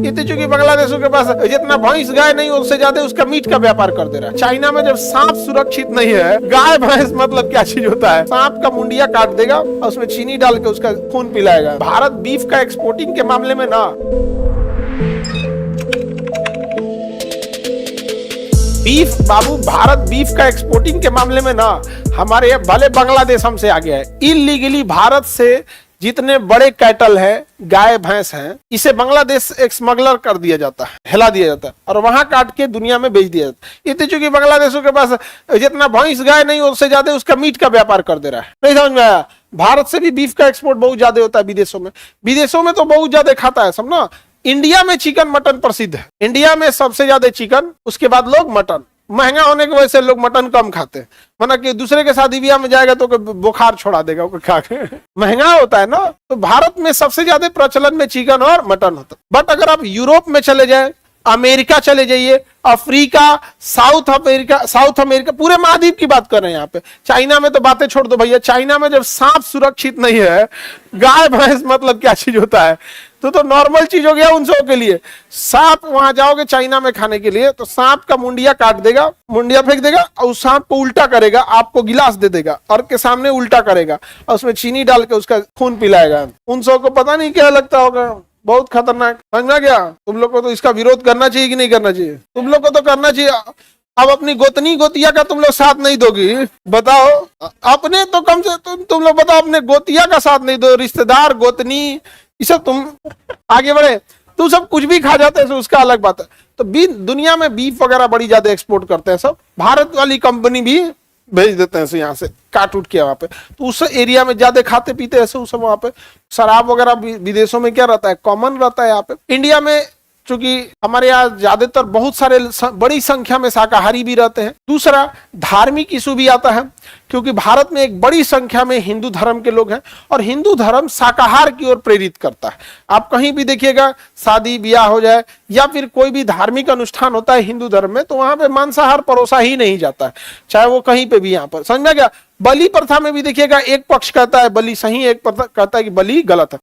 इतनी चूंकि बांग्लादेशों के पास जितना भैंस गाय नहीं उससे ज्यादा उसका मीट का व्यापार कर दे रहा है। चाइना में जब सांप सुरक्षित नहीं है, गाय भैंस मतलब क्या चीज होता है, सांप का मुंडिया काट देगा और उसमें चीनी डाल के उसका खून पिलाएगा। भारत बीफ का एक्सपोर्टिंग के मामले में ना, बीफ बाबू, भारत बीफ का एक्सपोर्टिंग के मामले में ना हमारे भले बांग्लादेश हमसे आगे है। इलीगली भारत से जितने बड़े कैटल हैं, गाय भैंस हैं, इसे बांग्लादेश एक स्मगलर कर दिया जाता है, हिला दिया जाता है और वहां काट के दुनिया में बेच दिया जाता है। इतनी चूंकि बांग्लादेशों के पास जितना भैंस गाय नहीं उससे ज्यादा उसका मीट का व्यापार कर दे रहा है। नहीं समझ में आया? भारत से भी बीफ का एक्सपोर्ट बहुत ज्यादा होता है विदेशों में। विदेशों में तो बहुत ज्यादा खाता है सब ना। इंडिया में चिकन मटन प्रसिद्ध है। इंडिया में सबसे ज्यादा चिकन, उसके बाद लोग मटन। महंगा होने की वजह से लोग मटन कम खाते हैं, वरना कि दूसरे के शादी ब्याह में जाएगा तो बुखार छोड़ा देगा वो खा के। महंगा होता है ना। तो भारत में सबसे ज्यादा प्रचलन में चिकन और मटन होता है। बट अगर आप यूरोप में चले जाए, अमेरिका चले जाइए, अफ्रीका, साउथ अमेरिका, पूरे महाद्वीप की बात कर रहे हैं यहाँ पे। चाइना में तो बातें छोड़ दो भैया। चाइना में जब सांप सुरक्षित नहीं है, गाय भैंस मतलब क्या चीज होता है, तो नॉर्मल चीज हो गया उन सबों के लिए। सांप, वहां जाओगे चाइना में खाने के लिए तो सांप का मुंडिया काट देगा, मुंडिया फेंक देगा और उस सांप को उल्टा करेगा, आपको गिलास दे देगा और के सामने उल्टा करेगा और उसमें चीनी डाल के उसका खून पिलाएगा। उन सबों को पता नहीं क्या लगता होगा, बहुत खतरनाक। समझना क्या? तुम लोग को तो इसका विरोध करना चाहिए कि नहीं करना चाहिए? तुम लोग को तो करना चाहिए। अब अपनी गोतनी गोतिया का तुम लोग साथ नहीं दोगी, बताओ। अपने तो कम से तुम लोग बताओ, अपने गोतिया का साथ नहीं दो, रिश्तेदार, गोतनी, ये सब तुम आगे बढ़े। तुम सब कुछ भी खा जाते हैं, उसका अलग बात है। तो दुनिया में बीफ वगैरह बड़ी ज्यादा एक्सपोर्ट करते हैं सब। भारत वाली कंपनी भी भेज देते हैं यहाँ से काट उठ के वहां पे। तो उस एरिया में ज्यादा खाते पीते ऐसे उस वहां पे। शराब वगैरह विदेशों में क्या रहता है, कॉमन रहता है। यहाँ पे इंडिया में चूंकि हमारे यहाँ ज्यादातर बहुत सारे बड़ी संख्या में शाकाहारी भी रहते हैं। दूसरा, धार्मिक इशू भी आता है, क्योंकि भारत में एक बड़ी संख्या में हिंदू धर्म के लोग हैं और हिंदू धर्म शाकाहार की ओर प्रेरित करता है। आप कहीं भी देखिएगा, शादी ब्याह हो जाए या फिर कोई भी धार्मिक अनुष्ठान होता है हिंदू धर्म में, तो वहां पे मांसाहार परोसा ही नहीं जाता है, चाहे वो कहीं पे भी। यहाँ पर समझ में गया? बलि प्रथा में भी देखिएगा, एक पक्ष कहता है बलि सही, एक कहता है कि बलि गलत है।